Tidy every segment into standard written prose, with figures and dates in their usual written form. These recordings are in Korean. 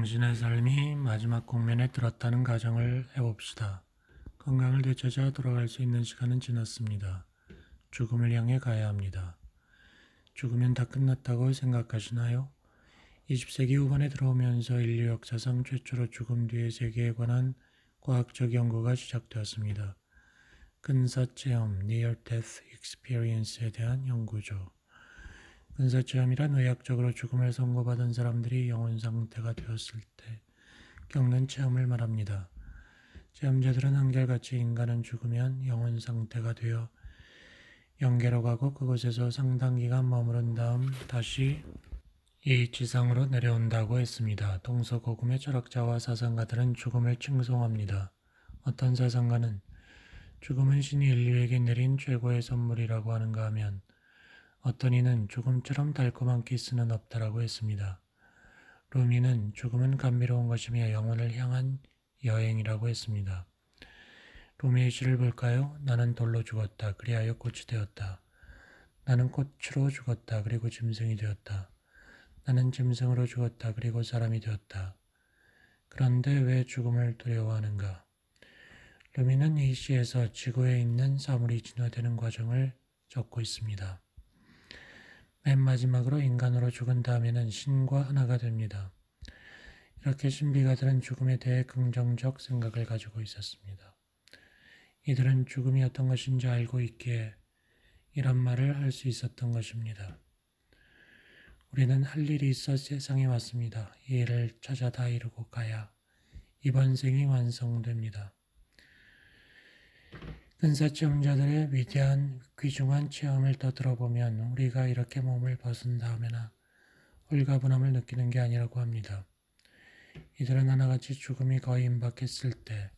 당신의 삶이 마지막 국면에 들었다는 가정을 해봅시다. 건강을 되찾아 돌아갈 수 있는 시간은 지났습니다. 죽음을 향해 가야 합니다. 죽으면 다 끝났다고 생각하시나요? 20세기 후반에 들어오면서 인류 역사상 최초로 죽음 뒤의 세계에 관한 과학적 연구가 시작되었습니다. 근사체험, Near Death Experience에 대한 연구죠. 근사체험이란 의학적으로 죽음을 선고받은 사람들이 영혼 상태가 되었을 때 겪는 체험을 말합니다. 체험자들은 한결같이 인간은 죽으면 영혼 상태가 되어 영계로 가고 그곳에서 상당 기간 머무른 다음 다시 이 지상으로 내려온다고 했습니다. 동서고금의 철학자와 사상가들은 죽음을 칭송합니다. 어떤 사상가는 죽음은 신이 인류에게 내린 최고의 선물이라고 하는가 하면 어떤 이는 죽음처럼 달콤한 키스는 없다라고 했습니다. 루미는 죽음은 감미로운 것이며 영혼을 향한 여행이라고 했습니다. 루미의 시를 볼까요? 나는 돌로 죽었다. 그리하여 꽃이 되었다. 나는 꽃으로 죽었다. 그리고 짐승이 되었다. 나는 짐승으로 죽었다. 그리고 사람이 되었다. 그런데 왜 죽음을 두려워하는가? 루미는 이 시에서 지구에 있는 사물이 진화되는 과정을 적고 있습니다. 맨 마지막으로 인간으로 죽은 다음에는 신과 하나가 됩니다. 이렇게 신비가들은 죽음에 대해 긍정적 생각을 가지고 있었습니다. 이들은 죽음이 어떤 것인지 알고 있기에 이런 말을 할 수 있었던 것입니다. 우리는 할 일이 있어 세상에 왔습니다. 이 일을 찾아 다 이루고 가야 이번 생이 완성됩니다. 근사체험자들의 위대한 귀중한 체험을 더 들어보면 우리가 이렇게 몸을 벗은 다음에나 홀가분함을 느끼는 게 아니라고 합니다. 이들은 하나같이 죽음이 거의 임박했을 때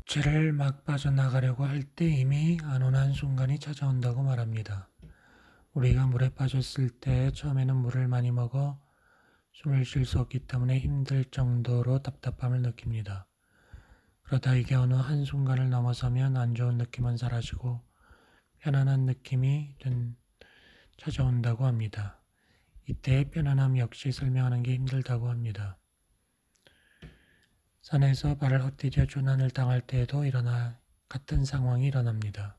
죄를 막 빠져나가려고 할 때 이미 안온한 순간이 찾아온다고 말합니다. 우리가 물에 빠졌을 때 처음에는 물을 많이 먹어 숨을 쉴 수 없기 때문에 힘들 정도로 답답함을 느낍니다. 그러다 이게 어느 한순간을 넘어서면 안 좋은 느낌은 사라지고 편안한 느낌이 찾아온다고 합니다. 이때의 편안함 역시 설명하는 게 힘들다고 합니다. 산에서 발을 헛디뎌 조난을 당할 때에도 같은 상황이 일어납니다.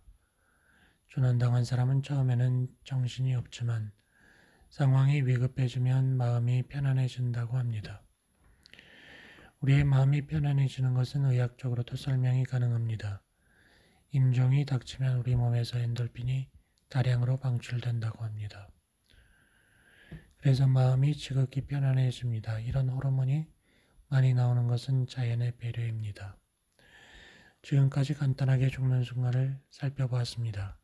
조난당한 사람은 처음에는 정신이 없지만 상황이 위급해지면 마음이 편안해진다고 합니다. 우리의 마음이 편안해지는 것은 의학적으로도 설명이 가능합니다. 임종이 닥치면 우리 몸에서 엔돌핀이 다량으로 방출된다고 합니다. 그래서 마음이 지극히 편안해집니다. 이런 호르몬이 많이 나오는 것은 자연의 배려입니다. 지금까지 간단하게 죽는 순간을 살펴보았습니다.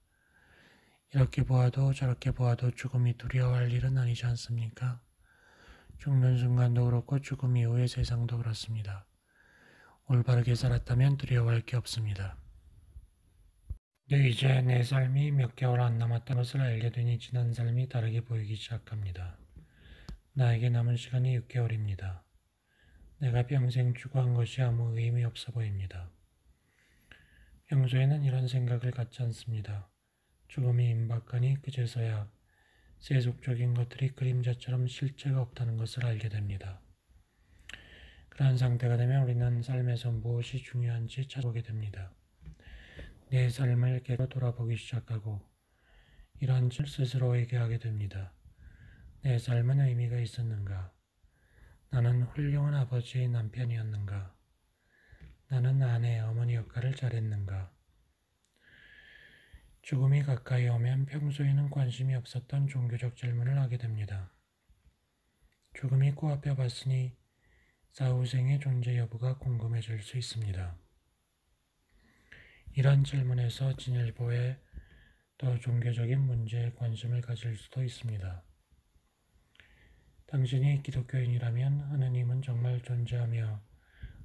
이렇게 보아도 저렇게 보아도 죽음이 두려워할 일은 아니지 않습니까? 죽는 순간도 그렇고 죽음 이후의 세상도 그렇습니다. 올바르게 살았다면 두려워할 게 없습니다. 근데 이제 내 삶이 몇 개월 안 남았다는 것을 알게 되니 지난 삶이 다르게 보이기 시작합니다. 나에게 남은 시간이 6개월입니다. 내가 평생 추구한 것이 아무 의미 없어 보입니다. 평소에는 이런 생각을 갖지 않습니다. 죽음이 임박하니 그제서야 세속적인 것들이 그림자처럼 실체가 없다는 것을 알게 됩니다. 그러한 상태가 되면 우리는 삶에서 무엇이 중요한지 찾아보게 됩니다. 내 삶을 깨로 돌아보기 시작하고 이러한 질 스스로에게 하게 됩니다. 내 삶은 의미가 있었는가? 나는 훌륭한 아버지의 남편이었는가? 나는 아내, 어머니 역할을 잘했는가? 죽음이 가까이 오면 평소에는 관심이 없었던 종교적 질문을 하게 됩니다. 죽음이 코앞에 왔으니 사후생의 존재 여부가 궁금해질 수 있습니다. 이런 질문에서 진일보에 더 종교적인 문제에 관심을 가질 수도 있습니다. 당신이 기독교인이라면 하느님은 정말 존재하며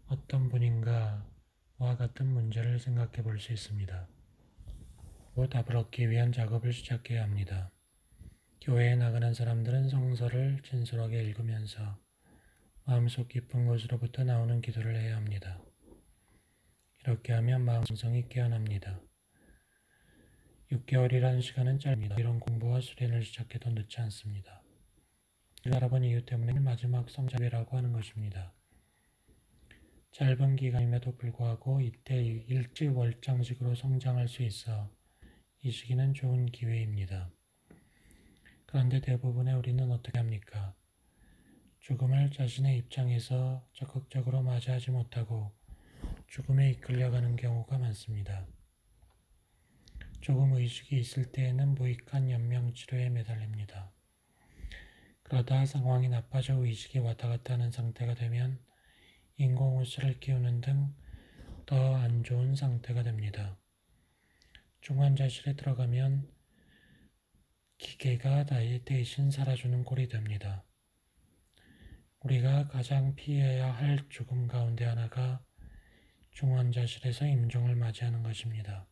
어떤 분인가와 같은 문제를 생각해 볼 수 있습니다. 답을 얻기 위한 작업을 시작해야 합니다. 교회에 나가는 사람들은 성서를 진솔하게 읽으면서 마음속 깊은 곳으로부터 나오는 기도를 해야 합니다. 이렇게 하면 마음성이 깨어납니다. 6개월이라는 시간은 짧습니다. 이런 공부와 수련을 시작해도 늦지 않습니다. 제가 알아본 이유 때문에 마지막 성자회라고 하는 것입니다. 짧은 기간임에도 불구하고 이때 일찌월장식으로 성장할 수 있어 이 시기는 좋은 기회입니다. 그런데 대부분의 우리는 어떻게 합니까? 죽음을 자신의 입장에서 적극적으로 맞이하지 못하고 죽음에 이끌려가는 경우가 많습니다. 조금 의식이 있을 때에는 무익한 연명치료에 매달립니다. 그러다 상황이 나빠져 의식이 왔다 갔다 하는 상태가 되면 인공호스를 끼우는 등 더 안 좋은 상태가 됩니다. 중환자실에 들어가면 기계가 대신 살아주는 꼴이 됩니다. 우리가 가장 피해야 할 죽음 가운데 하나가 중환자실에서 임종을 맞이하는 것입니다.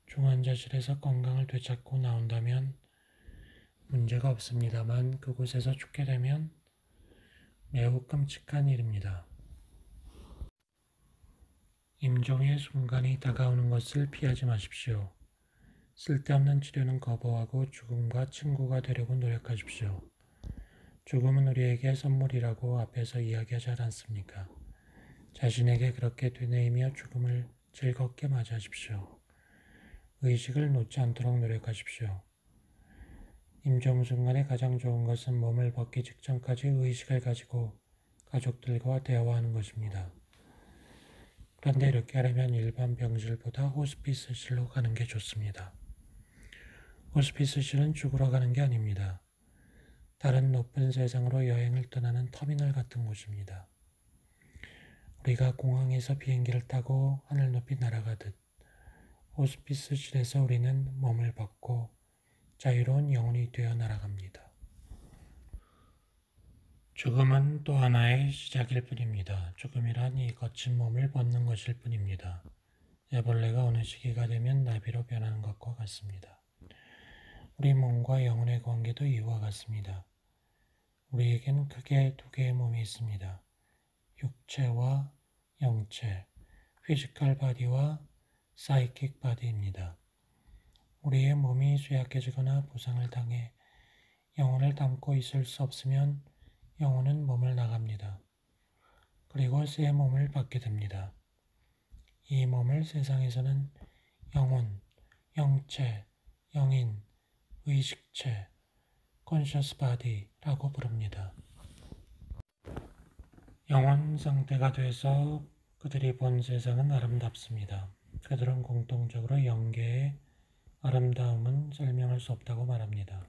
중환자실에서 건강을 되찾고 나온다면 문제가 없습니다만 그곳에서 죽게 되면 매우 끔찍한 일입니다. 임종의 순간이 다가오는 것을 피하지 마십시오. 쓸데없는 치료는 거부하고 죽음과 친구가 되려고 노력하십시오. 죽음은 우리에게 선물이라고 앞에서 이야기하지 않았습니까? 자신에게 그렇게 되뇌이며 죽음을 즐겁게 맞이하십시오. 의식을 놓지 않도록 노력하십시오. 임종 순간에 가장 좋은 것은 몸을 벗기 직전까지 의식을 가지고 가족들과 대화하는 것입니다. 그런데 이렇게 하려면 일반 병실보다 호스피스실로 가는 게 좋습니다. 호스피스실은 죽으러 가는 게 아닙니다. 다른 높은 세상으로 여행을 떠나는 터미널 같은 곳입니다. 우리가 공항에서 비행기를 타고 하늘 높이 날아가듯 호스피스실에서 우리는 몸을 벗고 자유로운 영혼이 되어 날아갑니다. 죽음은 또 하나의 시작일 뿐입니다. 죽음이란 이 거친 몸을 벗는 것일 뿐입니다. 애벌레가 어느 시기가 되면 나비로 변하는 것과 같습니다. 우리 몸과 영혼의 관계도 이와 같습니다. 우리에겐 크게 두 개의 몸이 있습니다. 육체와 영체, 피지컬 바디와 사이킥 바디입니다. 우리의 몸이 쇠약해지거나 부상을 당해 영혼을 담고 있을 수 없으면 영혼은 몸을 나갑니다. 그리고 새 몸을 받게 됩니다. 이 몸을 세상에서는 영혼, 영체, 영인, 의식체, conscious body라고 부릅니다. 영혼 상태가 돼서 그들이 본 세상은 아름답습니다. 그들은 공통적으로 영계의 아름다움은 설명할 수 없다고 말합니다.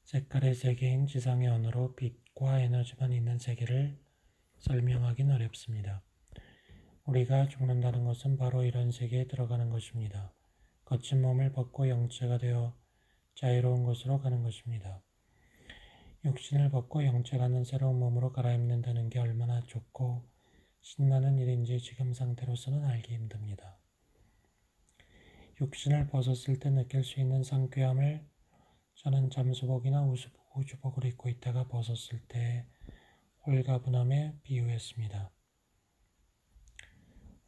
색깔의 세계인 지상의 언어로 빛과 에너지만 있는 세계를 설명하긴 어렵습니다. 우리가 죽는다는 것은 바로 이런 세계에 들어가는 것입니다. 거친 몸을 벗고 영체가 되어 자유로운 곳으로 가는 것입니다. 육신을 벗고 영체가 는 새로운 몸으로 갈아입는다는 게 얼마나 좋고 신나는 일인지 지금 상태로서는 알기 힘듭니다. 육신을 벗었을 때 느낄 수 있는 상쾌함을 저는 잠수복이나 우주복을 입고 있다가 벗었을 때 홀가분함에 비유했습니다.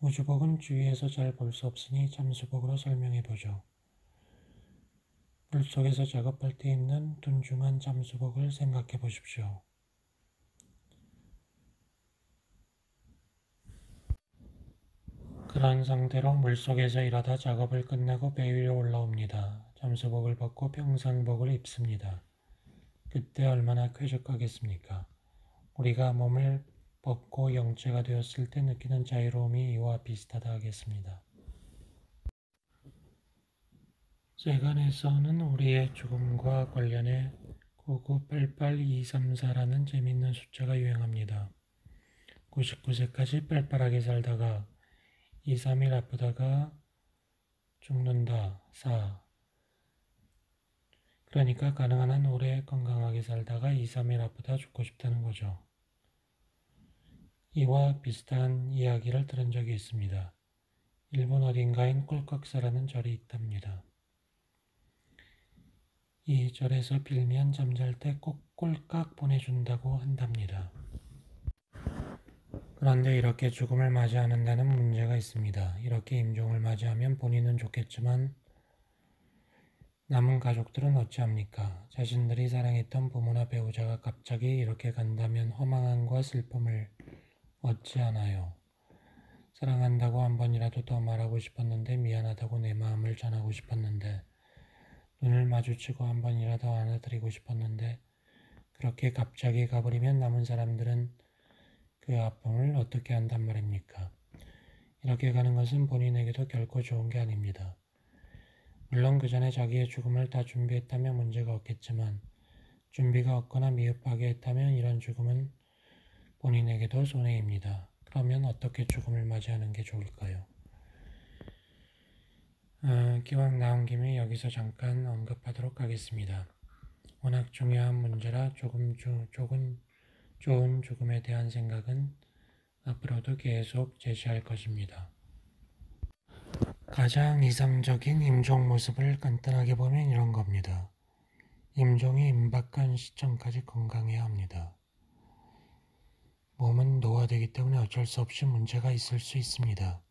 우주복은 주위에서 잘 볼 수 없으니 잠수복으로 설명해보죠. 물속에서 작업할 때 입는 둔중한 잠수복을 생각해 보십시오. 그런 상태로 물속에서 일하다 작업을 끝내고 배 위로 올라옵니다. 잠수복을 벗고 평상복을 입습니다. 그때 얼마나 쾌적하겠습니까? 우리가 몸을 벗고 영체가 되었을 때 느끼는 자유로움이 이와 비슷하다 하겠습니다. 세간에서는 우리의 죽음과 관련해 9988234라는 재미있는 숫자가 유행합니다. 99세까지 빨빨하게 살다가 2, 3일 아프다가 죽는다. 4. 그러니까 가능한 한 오래 건강하게 살다가 2, 3일 아프다 죽고 싶다는 거죠. 이와 비슷한 이야기를 들은 적이 있습니다. 일본 어딘가엔 꼴깍사라는 절이 있답니다. 이 절에서 빌면 잠잘 때 꼭 꼴깍 보내준다고 한답니다. 그런데 이렇게 죽음을 맞이하는 데는 문제가 있습니다. 이렇게 임종을 맞이하면 본인은 좋겠지만 남은 가족들은 어찌합니까? 자신들이 사랑했던 부모나 배우자가 갑자기 이렇게 간다면 허망함과 슬픔을 멋지 않아요. 사랑한다고 한 번이라도 더 말하고 싶었는데, 미안하다고 내 마음을 전하고 싶었는데, 눈을 마주치고 한 번이라도 안아드리고 싶었는데, 그렇게 갑자기 가버리면 남은 사람들은 그 아픔을 어떻게 한단 말입니까? 이렇게 가는 것은 본인에게도 결코 좋은 게 아닙니다. 물론 그 전에 자기의 죽음을 다 준비했다면 문제가 없겠지만, 준비가 없거나 미흡하게 했다면 이런 죽음은 본인에게도 손해입니다. 그러면 어떻게 죽음을 맞이하는 게 좋을까요? 기왕 나온 김에 여기서 잠깐 언급하도록 하겠습니다. 워낙 중요한 문제라 좋은 죽음에 대한 생각은 앞으로도 계속 제시할 것입니다. 가장 이상적인 임종 모습을 간단하게 보면 이런 겁니다. 임종이 임박한 시점까지 건강해야 합니다. 몸은 노화되기 때문에 어쩔 수 없이 문제가 있을 수 있습니다.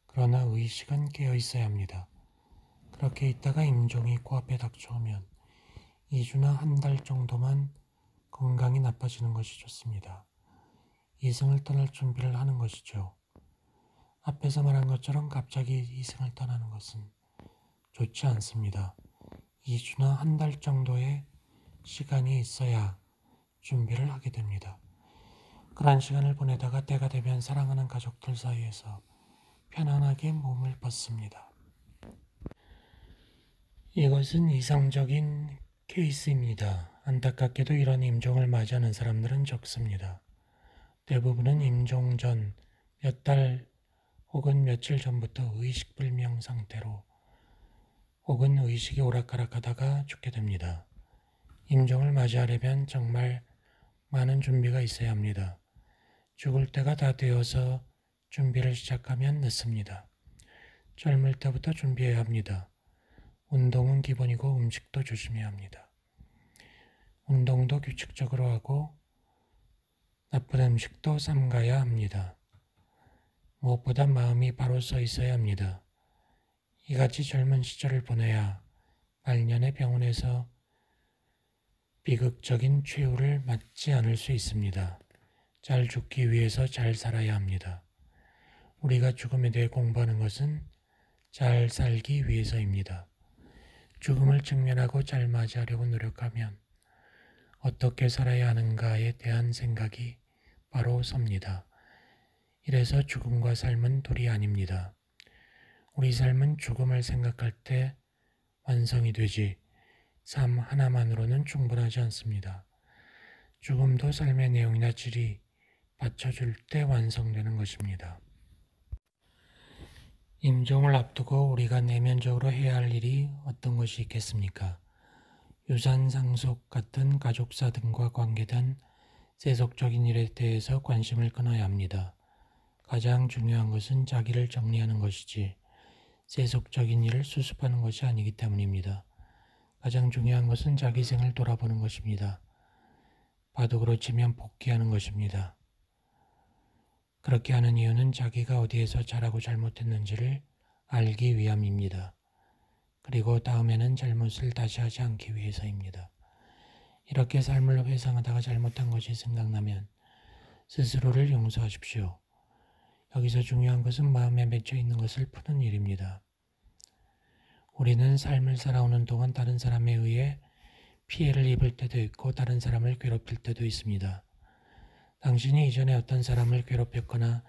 그러나 의식은 깨어 있어야 합니다. 그렇게 있다가 임종이 코앞에 닥쳐오면 2주나 한 달 정도만 건강이 나빠지는 것이 좋습니다. 이승을 떠날 준비를 하는 것이죠. 앞에서 말한 것처럼 갑자기 이승을 떠나는 것은 좋지 않습니다. 2주나 한 달 정도의 시간이 있어야 준비를 하게 됩니다. 그런 시간을 보내다가 때가 되면 사랑하는 가족들 사이에서 편안하게 몸을 벗습니다. 이것은 이상적인 케이스입니다. 안타깝게도 이런 임종을 맞이하는 사람들은 적습니다. 대부분은 임종 전 몇 달 혹은 며칠 전부터 의식불명 상태로 혹은 의식이 오락가락하다가 죽게 됩니다. 임종을 맞이하려면 정말 많은 준비가 있어야 합니다. 죽을 때가 다 되어서 준비를 시작하면 늦습니다. 젊을 때부터 준비해야 합니다. 운동은 기본이고 음식도 조심해야 합니다. 운동도 규칙적으로 하고 나쁜 음식도 삼가야 합니다. 무엇보다 마음이 바로 서 있어야 합니다. 이같이 젊은 시절을 보내야 말년에 병원에서 비극적인 최후를 맞지 않을 수 있습니다. 잘 죽기 위해서 잘 살아야 합니다. 우리가 죽음에 대해 공부하는 것은 잘 살기 위해서입니다. 죽음을 직면하고 잘 맞이하려고 노력하면 어떻게 살아야 하는가에 대한 생각이 바로 섭니다. 이래서 죽음과 삶은 둘이 아닙니다. 우리 삶은 죽음을 생각할 때 완성이 되지 삶 하나만으로는 충분하지 않습니다. 죽음도 삶의 내용이나 질이 받쳐줄 때 완성되는 것입니다. 임종을 앞두고 우리가 내면적으로 해야 할 일이 어떤 것이 있겠습니까? 유산 상속 같은 가족사 등과 관계된 세속적인 일에 대해서 관심을 끊어야 합니다. 가장 중요한 것은 자기를 정리하는 것이지 세속적인 일을 수습하는 것이 아니기 때문입니다. 가장 중요한 것은 자기 생을 돌아보는 것입니다. 바둑으로 치면 복귀하는 것입니다. 그렇게 하는 이유는 자기가 어디에서 잘하고 잘못했는지를 알기 위함입니다. 그리고 다음에는 잘못을 다시 하지 않기 위해서입니다. 이렇게 삶을 회상하다가 잘못한 것이 생각나면 스스로를 용서하십시오. 여기서 중요한 것은 마음에 맺혀 있는 것을 푸는 일입니다. 우리는 삶을 살아오는 동안 다른 사람에 의해 피해를 입을 때도 있고 다른 사람을 괴롭힐 때도 있습니다. 당신이 이전에 어떤 사람을 괴롭혔거나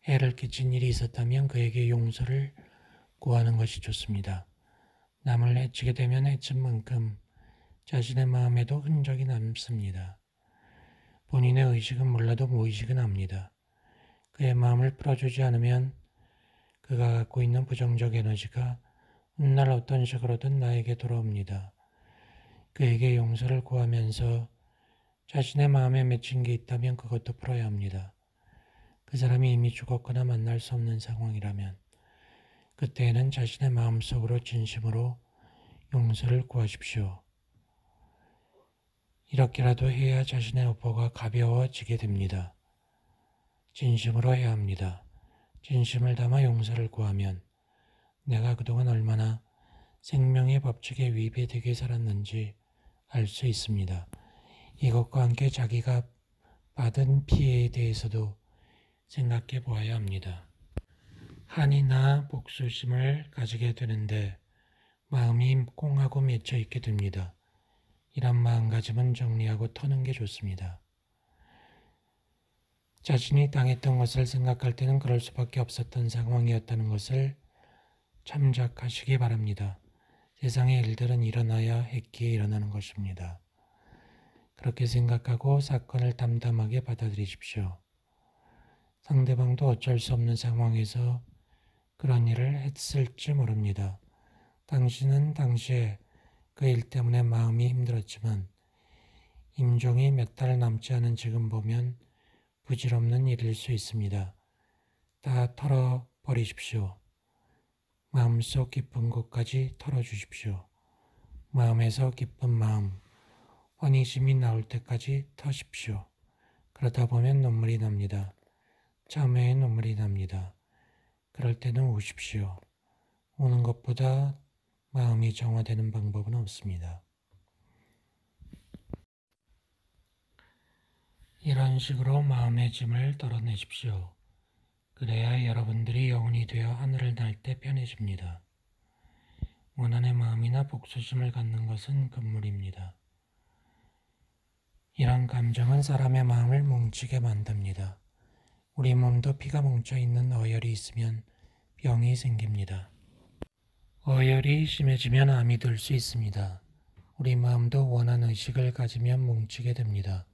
해를 끼친 일이 있었다면 그에게 용서를 구하는 것이 좋습니다. 남을 해치게 되면 해친 만큼 자신의 마음에도 흔적이 남습니다. 본인의 의식은 몰라도 무의식은 압니다. 그의 마음을 풀어주지 않으면 그가 갖고 있는 부정적 에너지가 훗날 어떤 식으로든 나에게 돌아옵니다. 그에게 용서를 구하면서 자신의 마음에 맺힌 게 있다면 그것도 풀어야 합니다. 그 사람이 이미 죽었거나 만날 수 없는 상황이라면 그때에는 자신의 마음속으로 진심으로 용서를 구하십시오. 이렇게라도 해야 자신의 업보가 가벼워지게 됩니다. 진심으로 해야 합니다. 진심을 담아 용서를 구하면 내가 그동안 얼마나 생명의 법칙에 위배되게 살았는지 알 수 있습니다. 이것과 함께 자기가 받은 피해에 대해서도 생각해 보아야 합니다. 한이나 복수심을 가지게 되는데 마음이 꽁하고 맺혀 있게 됩니다. 이런 마음가짐은 정리하고 터는 게 좋습니다. 자신이 당했던 것을 생각할 때는 그럴 수밖에 없었던 상황이었다는 것을 참작하시기 바랍니다. 세상의 일들은 일어나야 했기에 일어나는 것입니다. 그렇게 생각하고 사건을 담담하게 받아들이십시오. 상대방도 어쩔 수 없는 상황에서 그런 일을 했을지 모릅니다. 당신은 당시에 그 일 때문에 마음이 힘들었지만 임종이 몇 달 남지 않은 지금 보면 부질없는 일일 수 있습니다. 다 털어버리십시오. 마음속 깊은 곳까지 털어주십시오. 마음에서 깊은 마음, 환희심이 나올 때까지 터십시오. 그러다 보면 눈물이 납니다. 참회의 눈물이 납니다. 그럴 때는 우십시오. 우는 것보다 마음이 정화되는 방법은 없습니다. 이런 식으로 마음의 짐을 덜어내십시오. 그래야 여러분들이 영혼이 되어 하늘을 날 때 편해집니다. 원한의 마음이나 복수심을 갖는 것은 금물입니다. 이런 감정은 사람의 마음을 뭉치게 만듭니다. 우리 몸도 피가 뭉쳐있는 어혈이 있으면 병이 생깁니다. 어혈이 심해지면 암이 들 수 있습니다. 우리 마음도 원한 의식을 가지면 뭉치게 됩니다.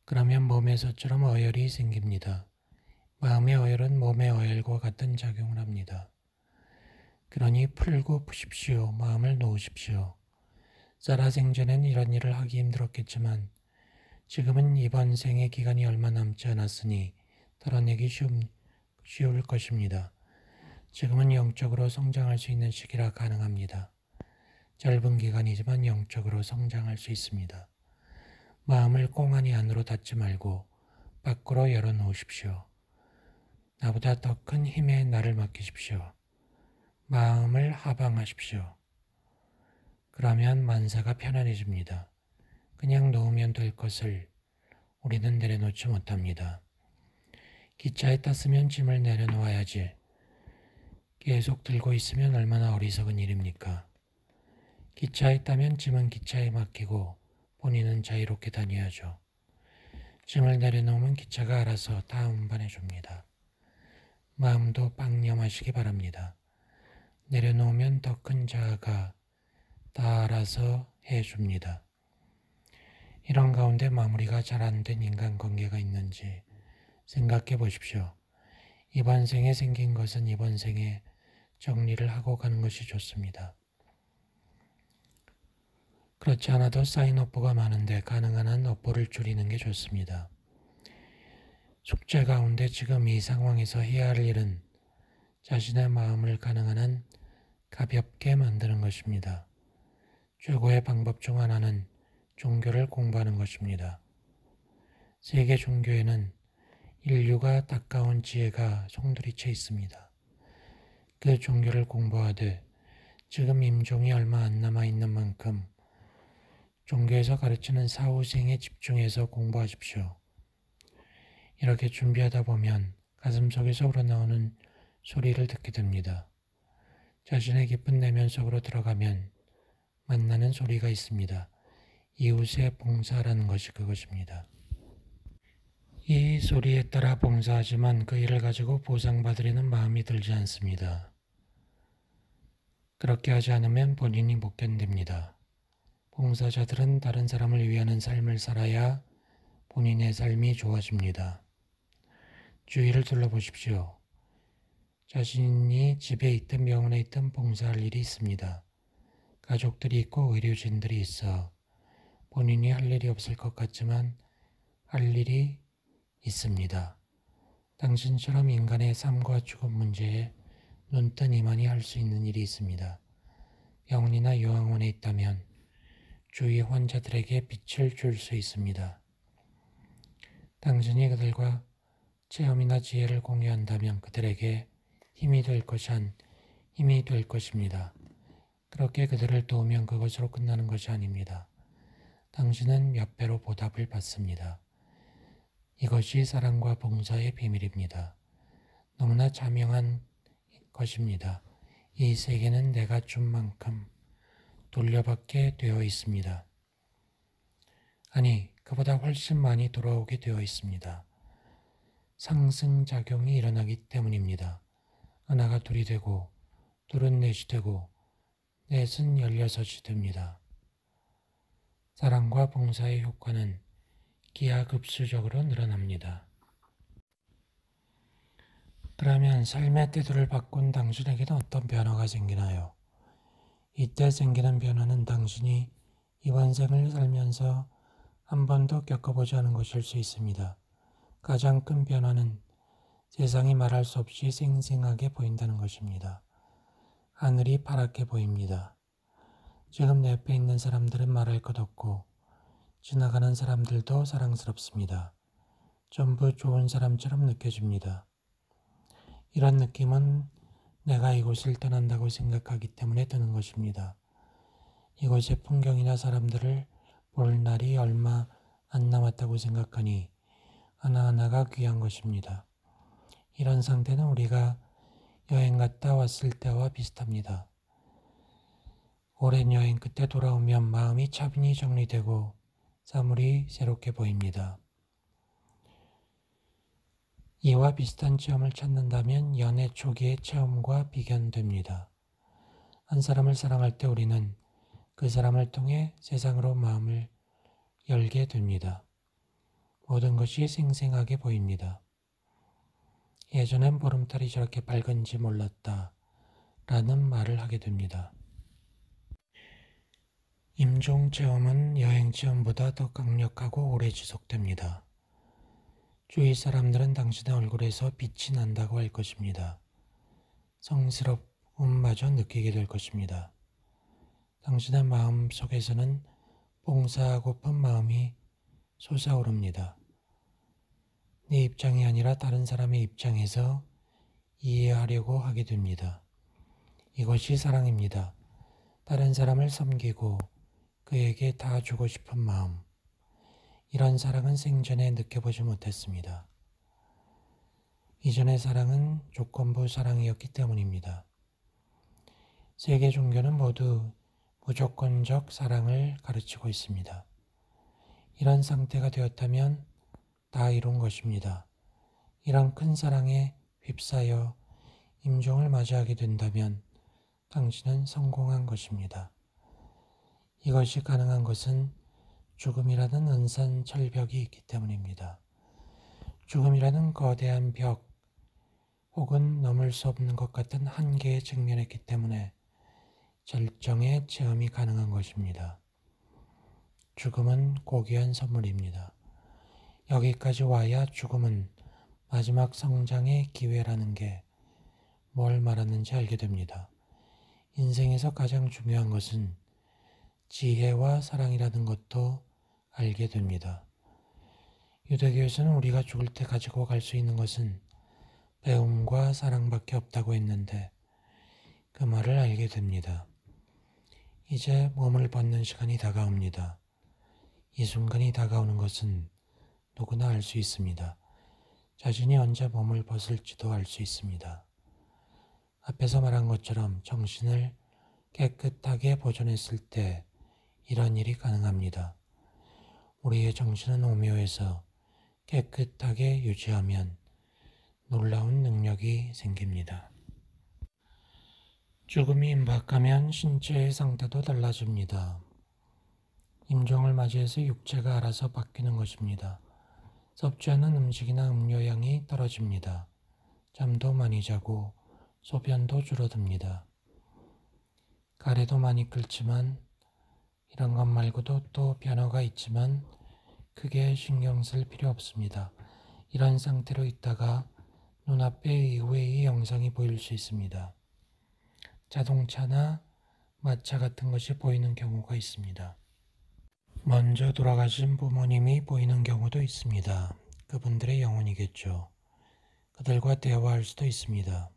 그러면 몸에서처럼 어혈이 생깁니다. 마음의 어혈은 몸의 어혈과 같은 작용을 합니다. 그러니 풀고 푸십시오. 마음을 놓으십시오. 살아생전엔 이런 일을 하기 힘들었겠지만 지금은 이번 생의 기간이 얼마 남지 않았으니 털어내기 쉬울 것입니다. 지금은 영적으로 성장할 수 있는 시기라 가능합니다. 짧은 기간이지만 영적으로 성장할 수 있습니다. 마음을 꽁하니 안으로 닫지 말고 밖으로 열어놓으십시오. 나보다 더 큰 힘에 나를 맡기십시오. 마음을 하방하십시오. 그러면 만사가 편안해집니다. 그냥 놓으면 될 것을 우리는 내려놓지 못합니다. 기차에 탔으면 짐을 내려놓아야지. 계속 들고 있으면 얼마나 어리석은 일입니까? 기차에 타면 짐은 기차에 맡기고 본인은 자유롭게 다녀야죠. 짐을 내려놓으면 기차가 알아서 다 운반해 줍니다. 마음도 빵념하시기 바랍니다. 내려놓으면 더 큰 자아가 다 알아서 해줍니다. 이런 가운데 마무리가 잘 안 된 인간관계가 있는지 생각해 보십시오. 이번 생에 생긴 것은 이번 생에 정리를 하고 가는 것이 좋습니다. 그렇지 않아도 쌓인 업보가 많은데 가능한 한 업보를 줄이는 게 좋습니다. 숙제 가운데 지금 이 상황에서 해야 할 일은 자신의 마음을 가능한 한 가볍게 만드는 것입니다. 최고의 방법 중 하나는 종교를 공부하는 것입니다. 세계 종교에는 인류가 닦아온 지혜가 송두리째 있습니다. 그 종교를 공부하되 지금 임종이 얼마 안 남아있는 만큼 종교에서 가르치는 사후생에 집중해서 공부하십시오. 이렇게 준비하다 보면 가슴속에서 우러나오는 소리를 듣게 됩니다. 자신의 깊은 내면 속으로 들어가면 만나는 소리가 있습니다. 이웃의 봉사라는 것이 그것입니다. 이 소리에 따라 봉사하지만 그 일을 가지고 보상받으려는 마음이 들지 않습니다. 그렇게 하지 않으면 본인이 못 견딥니다. 봉사자들은 다른 사람을 위하는 삶을 살아야 본인의 삶이 좋아집니다. 주위를 둘러보십시오. 자신이 집에 있든 병원에 있든 봉사할 일이 있습니다. 가족들이 있고 의료진들이 있어 본인이 할 일이 없을 것 같지만 할 일이 있습니다. 당신처럼 인간의 삶과 죽음 문제에 눈뜬 이만이 할 수 있는 일이 있습니다. 병원이나 요양원에 있다면 주위 환자들에게 빛을 줄 수 있습니다. 당신이 그들과 체험이나 지혜를 공유한다면 그들에게 힘이 될 것입니다. 그렇게 그들을 도우면 그것으로 끝나는 것이 아닙니다. 당신은 몇 배로 보답을 받습니다. 이것이 사랑과 봉사의 비밀입니다. 너무나 자명한 것입니다. 이 세계는 내가 준 만큼 돌려받게 되어 있습니다. 아니, 그보다 훨씬 많이 돌아오게 되어 있습니다. 상승작용이 일어나기 때문입니다. 하나가 둘이 되고, 둘은 넷이 되고, 넷은 16이 됩니다. 사랑과 봉사의 효과는 기하급수적으로 늘어납니다. 그러면 삶의 태도를 바꾼 당신에게는 어떤 변화가 생기나요? 이때 생기는 변화는 당신이 이번 생을 살면서 한 번도 겪어보지 않은 것일 수 있습니다. 가장 큰 변화는 세상이 말할 수 없이 생생하게 보인다는 것입니다. 하늘이 파랗게 보입니다. 지금 내 옆에 있는 사람들은 말할 것 없고 지나가는 사람들도 사랑스럽습니다. 전부 좋은 사람처럼 느껴집니다. 이런 느낌은 내가 이곳을 떠난다고 생각하기 때문에 드는 것입니다. 이곳의 풍경이나 사람들을 볼 날이 얼마 안 남았다고 생각하니 하나하나가 귀한 것입니다. 이런 상태는 우리가 여행 갔다 왔을 때와 비슷합니다. 오랜 여행 끝에 돌아오면 마음이 차분히 정리되고 사물이 새롭게 보입니다. 이와 비슷한 체험을 찾는다면 연애 초기의 체험과 비견됩니다. 한 사람을 사랑할 때 우리는 그 사람을 통해 세상으로 마음을 열게 됩니다. 모든 것이 생생하게 보입니다. 예전엔 보름달이 저렇게 밝은지 몰랐다 라는 말을 하게 됩니다. 임종 체험은 여행 체험보다 더 강력하고 오래 지속됩니다. 주위 사람들은 당신의 얼굴에서 빛이 난다고 할 것입니다. 성스러움마저 느끼게 될 것입니다. 당신의 마음 속에서는 봉사하고픈 마음이 솟아오릅니다. 내 입장이 아니라 다른 사람의 입장에서 이해하려고 하게 됩니다. 이것이 사랑입니다. 다른 사람을 섬기고 그에게 다 주고 싶은 마음. 이런 사랑은 생전에 느껴보지 못했습니다. 이전의 사랑은 조건부 사랑이었기 때문입니다. 세계 종교는 모두 무조건적 사랑을 가르치고 있습니다. 이런 상태가 되었다면 다 이룬 것입니다. 이런 큰 사랑에 휩싸여 임종을 맞이하게 된다면 당신은 성공한 것입니다. 이것이 가능한 것은 죽음이라는 은산 철벽이 있기 때문입니다. 죽음이라는 거대한 벽 혹은 넘을 수 없는 것 같은 한계에 직면했기 때문에 절정의 체험이 가능한 것입니다. 죽음은 고귀한 선물입니다. 여기까지 와야 죽음은 마지막 성장의 기회라는 게 뭘 말하는지 알게 됩니다. 인생에서 가장 중요한 것은 지혜와 사랑이라는 것도 알게 됩니다. 유대교에서는 우리가 죽을 때 가지고 갈 수 있는 것은 배움과 사랑밖에 없다고 했는데 그 말을 알게 됩니다. 이제 몸을 벗는 시간이 다가옵니다. 이 순간이 다가오는 것은 누구나 알 수 있습니다. 자신이 언제 몸을 벗을지도 알 수 있습니다. 앞에서 말한 것처럼 정신을 깨끗하게 보존했을 때 이런 일이 가능합니다. 우리의 정신은 오묘해서 깨끗하게 유지하면 놀라운 능력이 생깁니다. 죽음이 임박하면 신체의 상태도 달라집니다. 임종을 맞이해서 육체가 알아서 바뀌는 것입니다. 섭취하는 음식이나 음료량이 떨어집니다. 잠도 많이 자고 소변도 줄어듭니다. 가래도 많이 끓지만 이런 것 말고도 또 변화가 있지만 크게 신경 쓸 필요 없습니다. 이런 상태로 있다가 눈앞에 이후의 영상이 보일 수 있습니다. 자동차나 마차 같은 것이 보이는 경우가 있습니다. 먼저 돌아가신 부모님이 보이는 경우도 있습니다. 그분들의 영혼이겠죠. 그들과 대화할 수도 있습니다.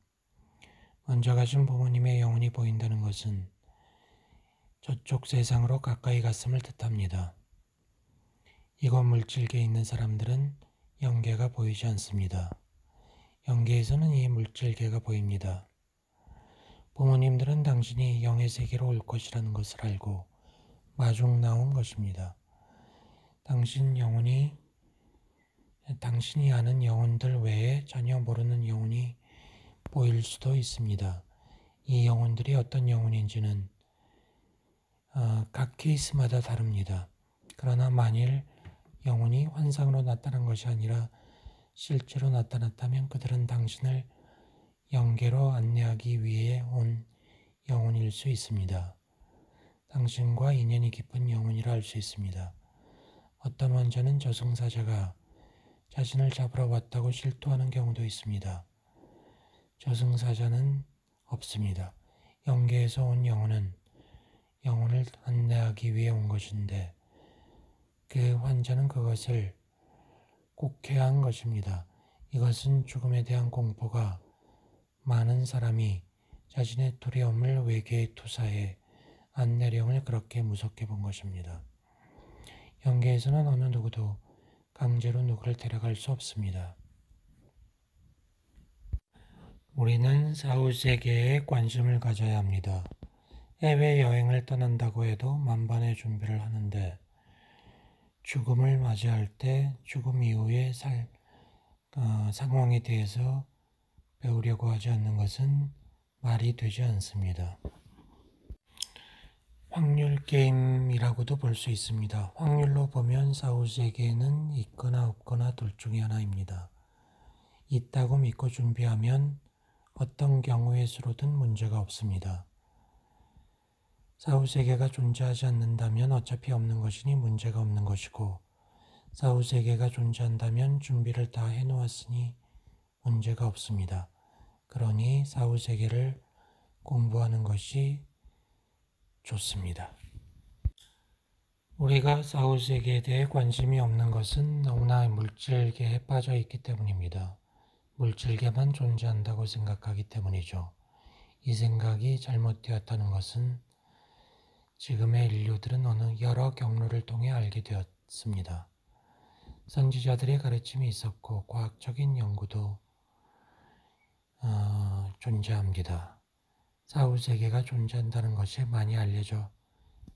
먼저 가신 부모님의 영혼이 보인다는 것은 저쪽 세상으로 가까이 갔음을 뜻합니다. 이곳 물질계에 있는 사람들은 영계가 보이지 않습니다. 영계에서는 이 물질계가 보입니다. 부모님들은 당신이 영의 세계로 올 것이라는 것을 알고 마중 나온 것입니다. 당신이 아는 영혼들 외에 전혀 모르는 영혼이 보일 수도 있습니다. 이 영혼들이 어떤 영혼인지는 각 케이스마다 다릅니다. 그러나 만일 영혼이 환상으로 나타난 것이 아니라 실제로 나타났다면 그들은 당신을 영계로 안내하기 위해 온 영혼일 수 있습니다. 당신과 인연이 깊은 영혼이라 할 수 있습니다. 어떤 환자는 저승사자가 자신을 잡으러 왔다고 실토하는 경우도 있습니다. 저승사자는 없습니다. 영계에서 온 영혼은 영혼을 안내하기 위해 온 것인데 그 환자는 그것을 꼭 해야 한 것입니다. 이것은 죽음에 대한 공포가 많은 사람이 자신의 두려움을 외계에 투사해 안내령을 그렇게 무섭게 본 것입니다. 영계에서는 어느 누구도 강제로 누구를 데려갈 수 없습니다. 우리는 사후세계에 관심을 가져야 합니다. 해외여행을 떠난다고 해도 만반의 준비를 하는데 죽음을 맞이할 때 죽음 이후의 상황에 대해서 배우려고 하지 않는 것은 말이 되지 않습니다. 확률 게임이라고도 볼 수 있습니다. 확률로 보면 사후세계에는 있거나 없거나 둘 중에 하나입니다. 있다고 믿고 준비하면 어떤 경우의 수로든 문제가 없습니다. 사후세계가 존재하지 않는다면 어차피 없는 것이니 문제가 없는 것이고 사후세계가 존재한다면 준비를 다 해놓았으니 문제가 없습니다. 그러니 사후세계를 공부하는 것이 좋습니다. 우리가 사후세계에 대해 관심이 없는 것은 너무나 물질계에 빠져 있기 때문입니다. 물질계만 존재한다고 생각하기 때문이죠. 이 생각이 잘못되었다는 것은 지금의 인류들은 여러 경로를 통해 알게 되었습니다. 선지자들의 가르침이 있었고 과학적인 연구도 존재합니다. 사후세계가 존재한다는 것이 많이 알려져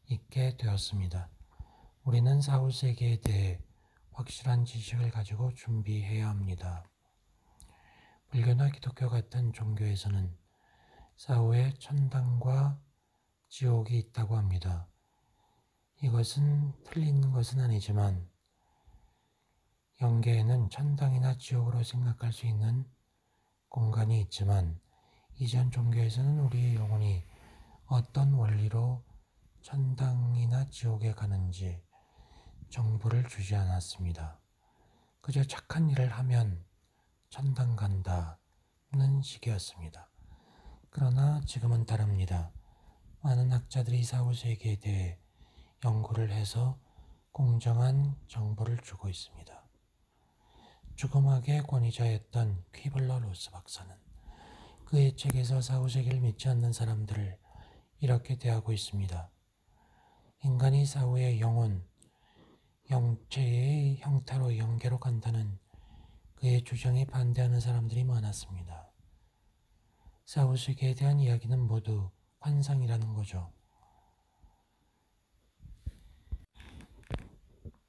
있게 되었습니다. 우리는 사후세계에 대해 확실한 지식을 가지고 준비해야 합니다. 불교나 기독교 같은 종교에서는 사후에 천당과 지옥이 있다고 합니다. 이것은 틀린 것은 아니지만 영계에는 천당이나 지옥으로 생각할 수 있는 공간이 있지만 이전 종교에서는 우리의 영혼이 어떤 원리로 천당이나 지옥에 가는지 정보를 주지 않았습니다. 그저 착한 일을 하면 천당 간다는 식이었습니다. 그러나 지금은 다릅니다. 많은 학자들이 사후세계에 대해 연구를 해서 공정한 정보를 주고 있습니다. 죽음학의 권위자였던 퀴블러 로스 박사는 그의 책에서 사후세계를 믿지 않는 사람들을 이렇게 대하고 있습니다. 인간이 사후의 영혼, 영체의 형태로 영계로 간다는 그의 주장에 반대하는 사람들이 많았습니다. 사후세계에 대한 이야기는 모두 환상이라는 거죠.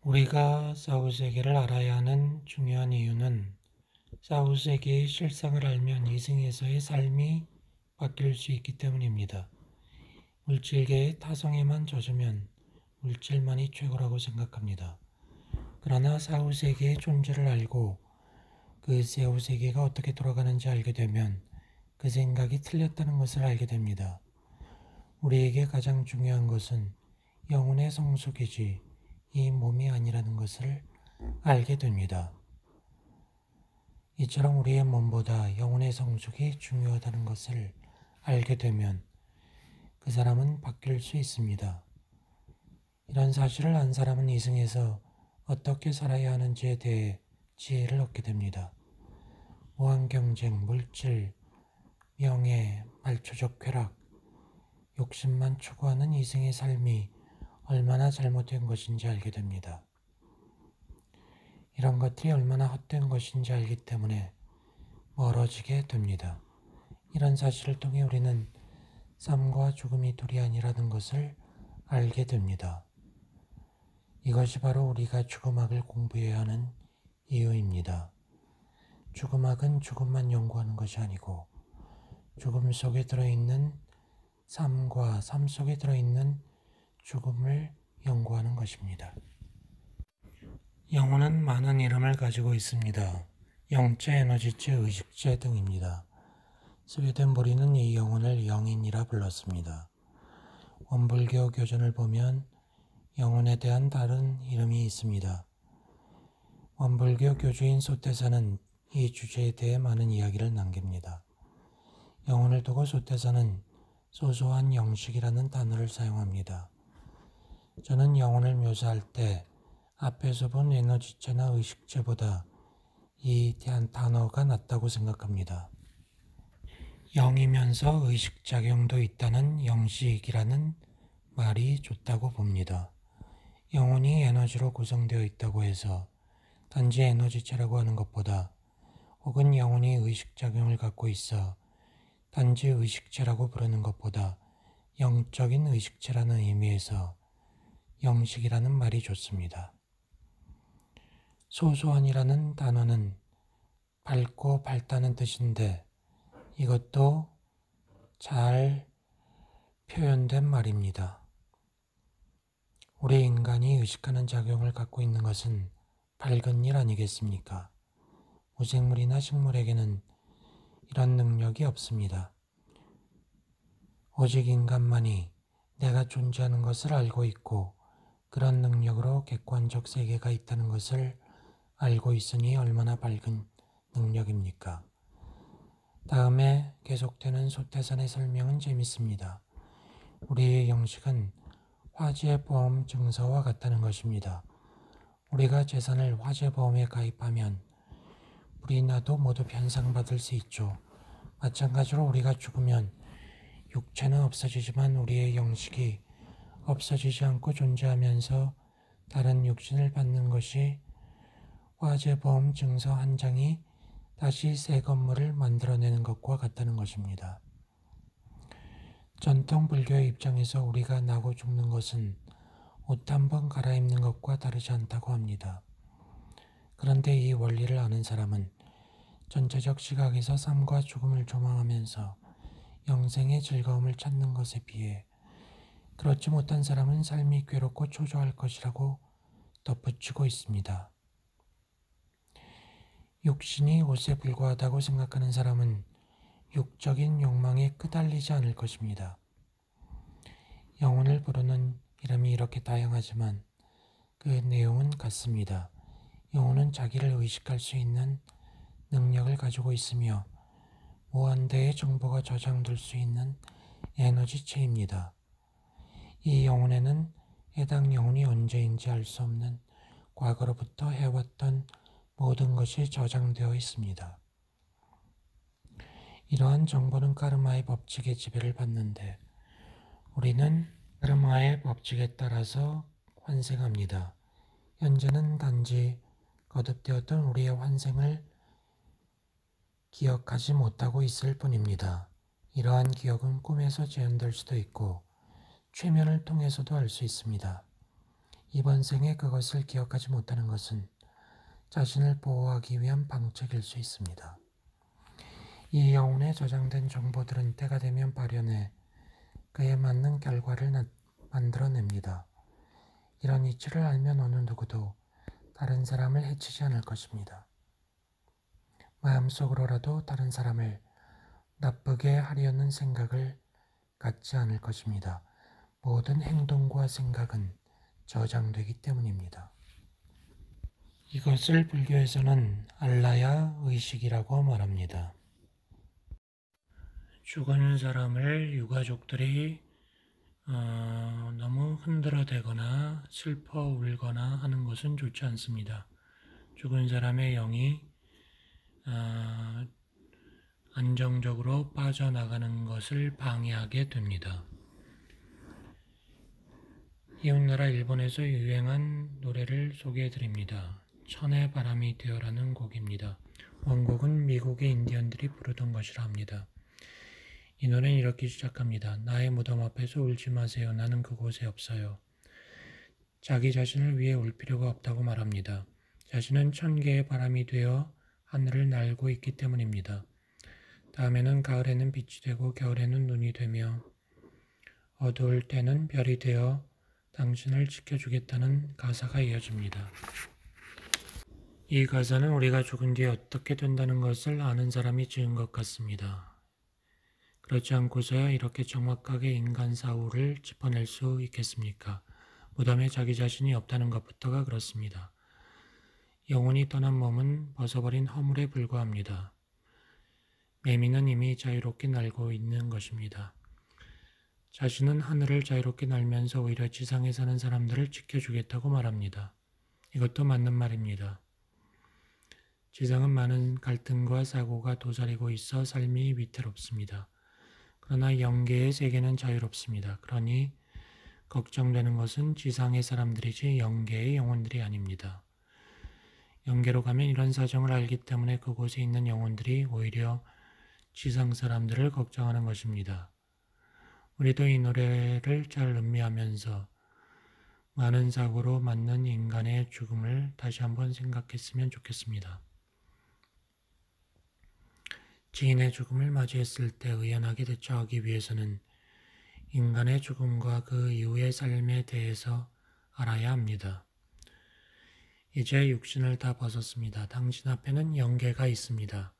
우리가 사후세계를 알아야 하는 중요한 이유는 사후세계의 실상을 알면 이승에서의 삶이 바뀔 수 있기 때문입니다. 물질계의 타성에만 젖으면 물질만이 최고라고 생각합니다. 그러나 사후세계의 존재를 알고 그 사후세계가 어떻게 돌아가는지 알게 되면 그 생각이 틀렸다는 것을 알게 됩니다. 우리에게 가장 중요한 것은 영혼의 성숙이지 이 몸이 아니라는 것을 알게 됩니다. 이처럼 우리의 몸보다 영혼의 성숙이 중요하다는 것을 알게 되면 그 사람은 바뀔 수 있습니다. 이런 사실을 안 사람은 이승에서 어떻게 살아야 하는지에 대해 지혜를 얻게 됩니다. 무한경쟁, 물질, 명예, 말초적 쾌락, 욕심만 추구하는 이승의 삶이 얼마나 잘못된 것인지 알게 됩니다. 이런 것들이 얼마나 헛된 것인지 알기 때문에 멀어지게 됩니다. 이런 사실을 통해 우리는 삶과 죽음이 둘이 아니라는 것을 알게 됩니다. 이것이 바로 우리가 죽음학을 공부해야 하는 이유입니다. 죽음학은 죽음만 연구하는 것이 아니고 죽음 속에 들어있는 삶과 삶 속에 들어있는 죽음을 연구하는 것입니다. 영혼은 많은 이름을 가지고 있습니다. 영체, 에너지체, 의식체 등입니다. 스웨덴 보리는 이 영혼을 영인이라 불렀습니다. 원불교 교전을 보면 영혼에 대한 다른 이름이 있습니다. 원불교 교주인 소태사는 이 주제에 대해 많은 이야기를 남깁니다. 영혼을 두고 소태사는 소소한 영식이라는 단어를 사용합니다. 저는 영혼을 묘사할 때 앞에서 본 에너지체나 의식체보다 이 단어가 낫다고 생각합니다. 영이면서 의식작용도 있다는 영식이라는 말이 좋다고 봅니다. 영혼이 에너지로 구성되어 있다고 해서 단지 에너지체라고 하는 것보다 혹은 영혼이 의식작용을 갖고 있어 단지 의식체라고 부르는 것보다 영적인 의식체라는 의미에서 영식이라는 말이 좋습니다. 소소한이라는 단어는 밝고 밝다는 뜻인데 이것도 잘 표현된 말입니다. 우리 인간이 의식하는 작용을 갖고 있는 것은 밝은 일 아니겠습니까? 무생물이나 식물에게는 이런 능력이 없습니다. 오직 인간만이 내가 존재하는 것을 알고 있고 그런 능력으로 객관적 세계가 있다는 것을 알고 있으니 얼마나 밝은 능력입니까? 다음에 계속되는 소태산의 설명은 재밌습니다. 우리의 영식은 화재보험 증서와 같다는 것입니다. 우리가 재산을 화재보험에 가입하면 불이 나도 모두 변상받을 수 있죠. 마찬가지로 우리가 죽으면 육체는 없어지지만 우리의 영식이 없어지지 않고 존재하면서 다른 육신을 받는 것이 화재보험 증서 한 장이 다시 새 건물을 만들어내는 것과 같다는 것입니다. 전통 불교의 입장에서 우리가 나고 죽는 것은 옷 한 번 갈아입는 것과 다르지 않다고 합니다. 그런데 이 원리를 아는 사람은 전체적 시각에서 삶과 죽음을 조망하면서 영생의 즐거움을 찾는 것에 비해 그렇지 못한 사람은 삶이 괴롭고 초조할 것이라고 덧붙이고 있습니다. 육신이 옷에 불과하다고 생각하는 사람은 육적인 욕망에 끄달리지 않을 것입니다. 영혼을 부르는 이름이 이렇게 다양하지만 그 내용은 같습니다. 영혼은 자기를 의식할 수 있는 능력을 가지고 있으며 무한대의 정보가 저장될 수 있는 에너지체입니다. 이 영혼에는 해당 영혼이 언제인지 알 수 없는 과거로부터 해왔던 모든 것이 저장되어 있습니다. 이러한 정보는 카르마의 법칙의 지배를 받는데 우리는 카르마의 법칙에 따라서 환생합니다. 현재는 단지 거듭되었던 우리의 환생을 기억하지 못하고 있을 뿐입니다. 이러한 기억은 꿈에서 재현될 수도 있고 최면을 통해서도 알 수 있습니다. 이번 생에 그것을 기억하지 못하는 것은 자신을 보호하기 위한 방책일 수 있습니다. 이 영혼에 저장된 정보들은 때가 되면 발현해 그에 맞는 결과를 만들어냅니다. 이런 이치를 알면 어느 누구도 다른 사람을 해치지 않을 것입니다. 마음속으로라도 다른 사람을 나쁘게 하려는 생각을 갖지 않을 것입니다. 모든 행동과 생각은 저장되기 때문입니다. 이것을 불교에서는 알라야 의식이라고 말합니다. 죽은 사람을 유가족들이 너무 흔들어대거나 슬퍼 울거나 하는 것은 좋지 않습니다. 죽은 사람의 영이 안정적으로 빠져나가는 것을 방해하게 됩니다. 이웃나라 일본에서 유행한 노래를 소개해 드립니다. 천의 바람이 되어라는 곡입니다. 원곡은 미국의 인디언들이 부르던 것이라 합니다. 이 노래는 이렇게 시작합니다. 나의 무덤 앞에서 울지 마세요. 나는 그곳에 없어요. 자기 자신을 위해 울 필요가 없다고 말합니다. 자신은 천 개의 바람이 되어 하늘을 날고 있기 때문입니다. 다음에는 가을에는 빛이 되고 겨울에는 눈이 되며 어두울 때는 별이 되어 당신을 지켜주겠다는 가사가 이어집니다. 이 가사는 우리가 죽은 뒤에 어떻게 된다는 것을 아는 사람이 지은 것 같습니다. 그렇지 않고서야 이렇게 정확하게 인간 사후를 짚어낼 수 있겠습니까? 무덤에 자기 자신이 없다는 것부터가 그렇습니다. 영혼이 떠난 몸은 벗어버린 허물에 불과합니다. 매미는 이미 자유롭게 날고 있는 것입니다. 자신은 하늘을 자유롭게 날면서 오히려 지상에 사는 사람들을 지켜주겠다고 말합니다. 이것도 맞는 말입니다. 지상은 많은 갈등과 사고가 도사리고 있어 삶이 위태롭습니다. 그러나 영계의 세계는 자유롭습니다. 그러니 걱정되는 것은 지상의 사람들이지 영계의 영혼들이 아닙니다. 영계로 가면 이런 사정을 알기 때문에 그곳에 있는 영혼들이 오히려 지상 사람들을 걱정하는 것입니다. 우리도 이 노래를 잘 음미하면서 많은 사고로 맞는 인간의 죽음을 다시 한번 생각했으면 좋겠습니다. 지인의 죽음을 맞이했을 때 의연하게 대처하기 위해서는 인간의 죽음과 그 이후의 삶에 대해서 알아야 합니다. 이제 육신을 다 벗었습니다. 당신 앞에는 영계가 있습니다.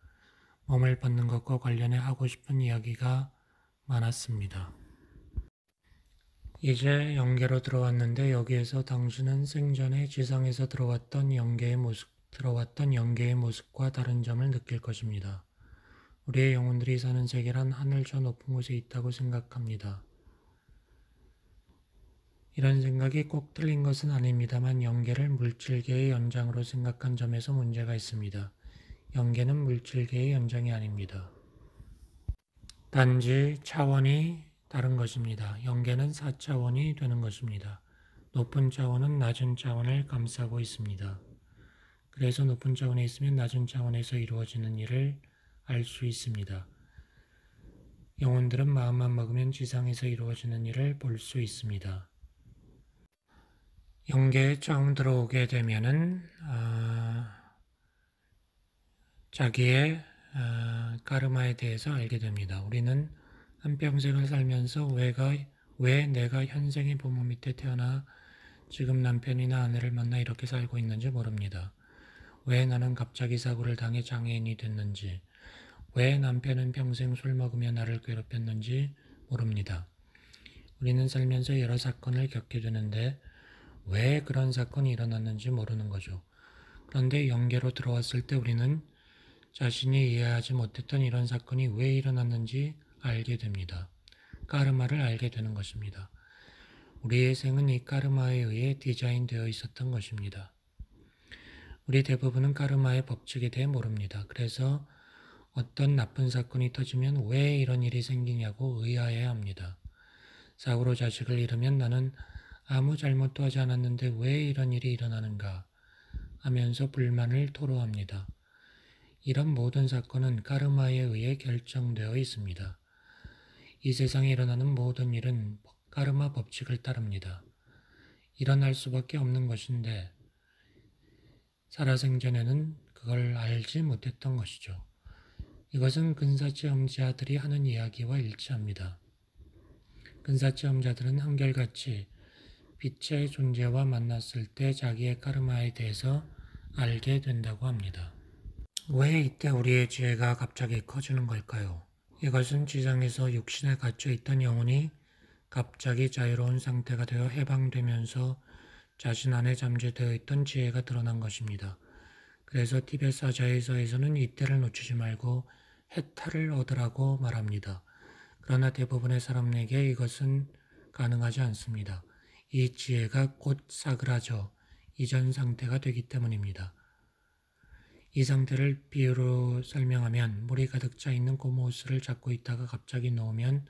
몸을 벗는 것과 관련해 하고 싶은 이야기가 많았습니다. 이제 영계로 들어왔는데 여기에서 당신은 생전에 지상에서 들어왔던 영계의 모습과 다른 점을 느낄 것입니다. 우리의 영혼들이 사는 세계란 하늘 저 높은 곳에 있다고 생각합니다. 이런 생각이 꼭 틀린 것은 아닙니다만 영계를 물질계의 연장으로 생각한 점에서 문제가 있습니다. 영계는 물질계의 연장이 아닙니다. 단지 차원이 다른 것입니다. 영계는 4차원이 되는 것입니다. 높은 차원은 낮은 차원을 감싸고 있습니다. 그래서 높은 차원에 있으면 낮은 차원에서 이루어지는 일을 알 수 있습니다. 영혼들은 마음만 먹으면 지상에서 이루어지는 일을 볼 수 있습니다. 영계에 처음 들어오게 되면은 자기의 까르마에 대해서 알게 됩니다. 우리는 한평생을 살면서 왜 내가 현생의 부모 밑에 태어나 지금 남편이나 아내를 만나 이렇게 살고 있는지 모릅니다. 왜 나는 갑자기 사고를 당해 장애인이 됐는지, 왜 남편은 평생 술 먹으며 나를 괴롭혔는지 모릅니다. 우리는 살면서 여러 사건을 겪게 되는데 왜 그런 사건이 일어났는지 모르는 거죠. 그런데 영계로 들어왔을 때 우리는 자신이 이해하지 못했던 이런 사건이 왜 일어났는지 알게 됩니다. 까르마를 알게 되는 것입니다. 우리의 생은 이 까르마에 의해 디자인되어 있었던 것입니다. 우리 대부분은 까르마의 법칙에 대해 모릅니다. 그래서 어떤 나쁜 사건이 터지면 왜 이런 일이 생기냐고 의아해야 합니다. 사고로 자식을 잃으면 나는 아무 잘못도 하지 않았는데 왜 이런 일이 일어나는가 하면서 불만을 토로합니다. 이런 모든 사건은 까르마에 의해 결정되어 있습니다. 이 세상에 일어나는 모든 일은 까르마 법칙을 따릅니다. 일어날 수밖에 없는 것인데 살아생전에는 그걸 알지 못했던 것이죠. 이것은 근사체험자들이 하는 이야기와 일치합니다. 근사체험자들은 한결같이 빛의 존재와 만났을 때 자기의 까르마에 대해서 알게 된다고 합니다. 왜 이때 우리의 지혜가 갑자기 커지는 걸까요? 이것은 지상에서 육신에 갇혀 있던 영혼이 갑자기 자유로운 상태가 되어 해방되면서 자신 안에 잠재되어 있던 지혜가 드러난 것입니다. 그래서 티벳 사자에서에서는 이때를 놓치지 말고 해탈을 얻으라고 말합니다. 그러나 대부분의 사람에게 이것은 가능하지 않습니다. 이 지혜가 곧 사그라져 이전 상태가 되기 때문입니다. 이 상태를 비유로 설명하면 물이 가득 차 있는 고무호스를 잡고 있다가 갑자기 놓으면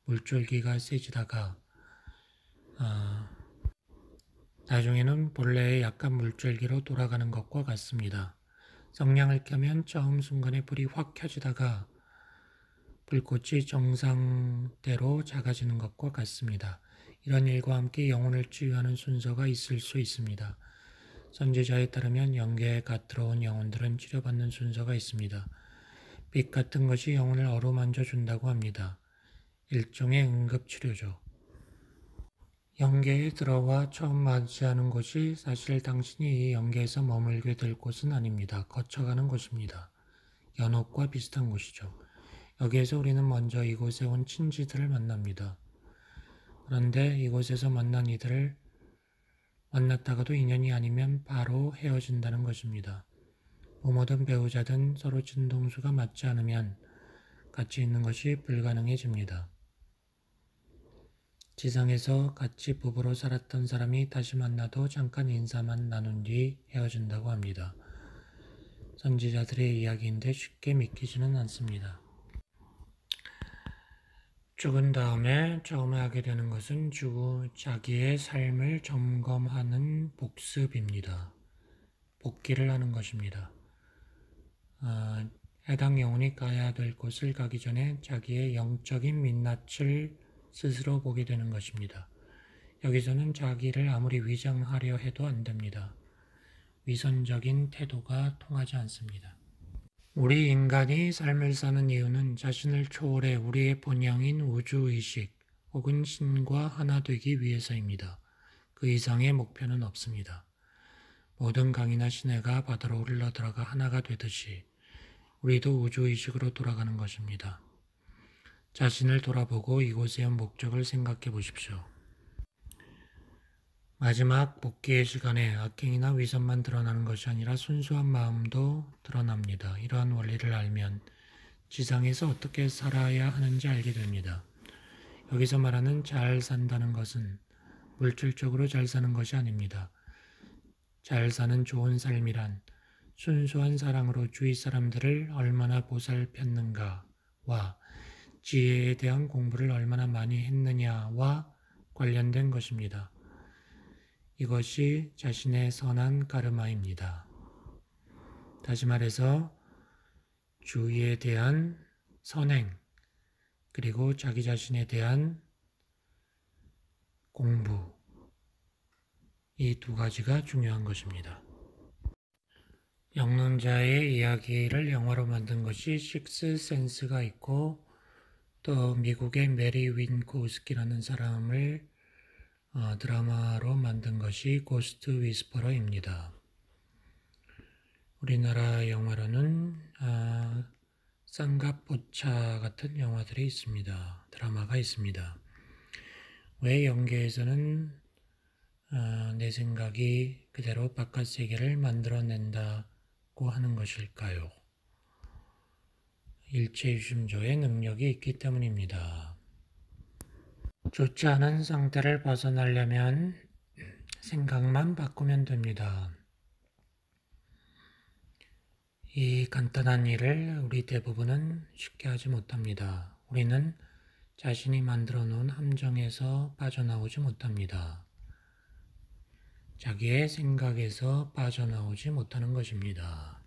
물줄기가 세지다가 나중에는 본래의 약간 물줄기로 돌아가는 것과 같습니다. 성냥을 켜면 처음 순간에 불이 확 켜지다가 불꽃이 정상대로 작아지는 것과 같습니다. 이런 일과 함께 영혼을 치유하는 순서가 있을 수 있습니다. 선지자에 따르면 영계에 갓 들어온 영혼들은 치료받는 순서가 있습니다. 빛 같은 것이 영혼을 어루만져 준다고 합니다. 일종의 응급치료죠. 영계에 들어와 처음 맞이하는 곳이 사실 당신이 이 영계에서 머물게 될 곳은 아닙니다. 거쳐가는 곳입니다. 연옥과 비슷한 곳이죠. 여기에서 우리는 먼저 이곳에 온 친지들을 만납니다. 그런데 이곳에서 만난 이들을 만났다가도 인연이 아니면 바로 헤어진다는 것입니다. 부모든 배우자든 서로 진동수가 맞지 않으면 같이 있는 것이 불가능해집니다. 지상에서 같이 부부로 살았던 사람이 다시 만나도 잠깐 인사만 나눈 뒤 헤어진다고 합니다. 선지자들의 이야기인데 쉽게 믿기지는 않습니다. 죽은 다음에 처음에 하게 되는 것은 자기의 삶을 점검하는 복습입니다. 복기를 하는 것입니다. 해당 영혼이 가야 될 곳을 가기 전에 자기의 영적인 민낯을 스스로 보게 되는 것입니다. 여기서는 자기를 아무리 위장하려 해도 안 됩니다. 위선적인 태도가 통하지 않습니다. 우리 인간이 삶을 사는 이유는 자신을 초월해 우리의 본향인 우주의식 혹은 신과 하나 되기 위해서입니다. 그 이상의 목표는 없습니다. 모든 강이나 시내가 바다로 흘러들어가 하나가 되듯이 우리도 우주의식으로 돌아가는 것입니다. 자신을 돌아보고 이곳에 온 목적을 생각해 보십시오. 마지막 복귀의 시간에 악행이나 위선만 드러나는 것이 아니라 순수한 마음도 드러납니다. 이러한 원리를 알면 지상에서 어떻게 살아야 하는지 알게 됩니다. 여기서 말하는 잘 산다는 것은 물질적으로 잘 사는 것이 아닙니다. 잘 사는 좋은 삶이란 순수한 사랑으로 주위 사람들을 얼마나 보살폈는가와 지혜에 대한 공부를 얼마나 많이 했느냐와 관련된 것입니다. 이것이 자신의 선한 가르마입니다. 다시 말해서 주위에 대한 선행 그리고 자기 자신에 대한 공부 이 두 가지가 중요한 것입니다. 영능자의 이야기를 영화로 만든 것이 식스 센스가 있고 또 미국의 메리 윈코스키라는 사람을 드라마로 만든 것이 고스트 위스퍼러입니다. 우리나라 영화로는 쌍갑보차 같은 영화들이 있습니다. 드라마가 있습니다. 왜 영계에서는 내 생각이 그대로 바깥 세계를 만들어낸다고 하는 것일까요? 일체유심조의 능력이 있기 때문입니다. 좋지 않은 상태를 벗어나려면 생각만 바꾸면 됩니다. 이 간단한 일을 우리 대부분은 쉽게 하지 못합니다. 우리는 자신이 만들어 놓은 함정에서 빠져나오지 못합니다. 자기의 생각에서 빠져나오지 못하는 것입니다.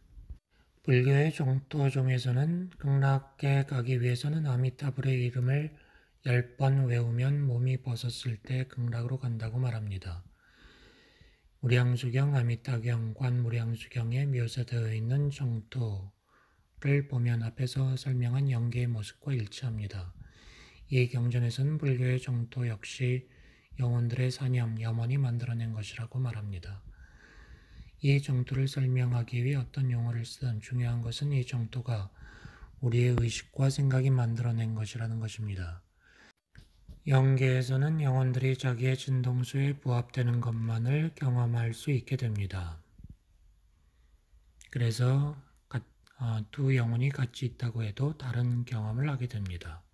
불교의 정토종에서는 극락에 가기 위해서는 아미타불의 이름을 10번 외우면 몸이 벗었을 때 극락으로 간다고 말합니다. 무량수경, 아미타경, 관무량수경에 묘사되어 있는 정토를 보면 앞에서 설명한 영계의 모습과 일치합니다. 이 경전에서는 불교의 정토 역시 영혼들의 사념, 염원이 만들어낸 것이라고 말합니다. 이 정토를 설명하기 위해 어떤 용어를 쓰든 중요한 것은 이 정토가 우리의 의식과 생각이 만들어낸 것이라는 것입니다. 영계에서는 영혼들이 자기의 진동수에 부합되는 것만을 경험할 수 있게 됩니다. 그래서 두 영혼이 같이 있다고 해도 다른 경험을 하게 됩니다.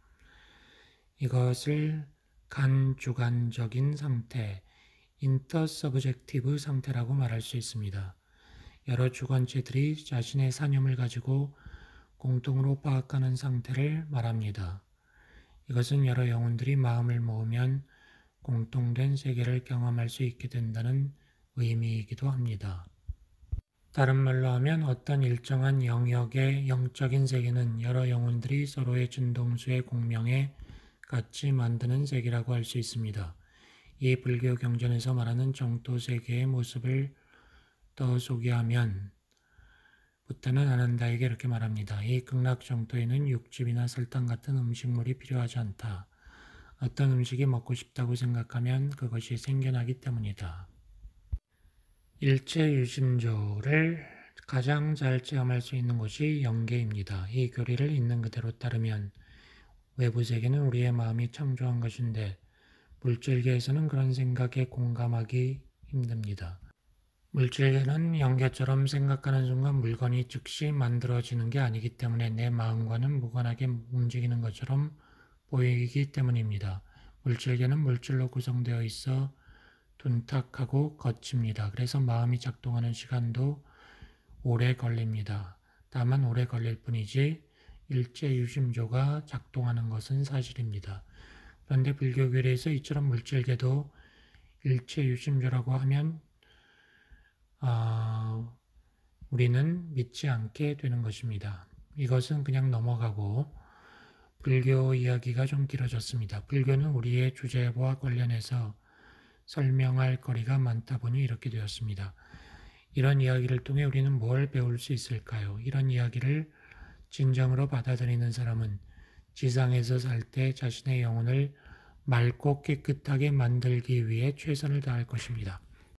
이것을 간주관적인 상태, 인터서브젝티브 상태라고 말할 수 있습니다. 여러 주관체들이 자신의 사념을 가지고 공통으로 파악하는 상태를 말합니다. 이것은 여러 영혼들이 마음을 모으면 공통된 세계를 경험할 수 있게 된다는 의미이기도 합니다. 다른 말로 하면 어떤 일정한 영역의 영적인 세계는 여러 영혼들이 서로의 진동수의 공명에 같이 만드는 세계라고 할 수 있습니다. 이 불교 경전에서 말하는 정토 세계의 모습을 더 소개하면 부타는 아난다에게 이렇게 말합니다. 이 극락 정토에는 육즙이나 설탕 같은 음식물이 필요하지 않다. 어떤 음식이 먹고 싶다고 생각하면 그것이 생겨나기 때문이다. 일체 유심조를 가장 잘 체험할 수 있는 곳이 영계입니다. 이 교리를 있는 그대로 따르면 외부 세계는 우리의 마음이 창조한 것인데 물질계에서는 그런 생각에 공감하기 힘듭니다. 물질계는 영계처럼 생각하는 순간 물건이 즉시 만들어지는 게 아니기 때문에 내 마음과는 무관하게 움직이는 것처럼 보이기 때문입니다. 물질계는 물질로 구성되어 있어 둔탁하고 거칩니다. 그래서 마음이 작동하는 시간도 오래 걸립니다. 다만 오래 걸릴 뿐이지 일체 유심조가 작동하는 것은 사실입니다. 그런데 불교 교리에서 이처럼 물질계도 일체 유심조라고 하면 우리는 믿지 않게 되는 것입니다. 이것은 그냥 넘어가고 불교 이야기가 좀 길어졌습니다. 불교는 우리의 주제와 관련해서 설명할 거리가 많다 보니 이렇게 되었습니다. 이런 이야기를 통해 우리는 뭘 배울 수 있을까요? 이런 이야기를 진정으로 받아들이는 사람은 지상에서 살 때 자신의 영혼을 맑고 깨끗하게 만들기 위해 최선을 다할 것입니다.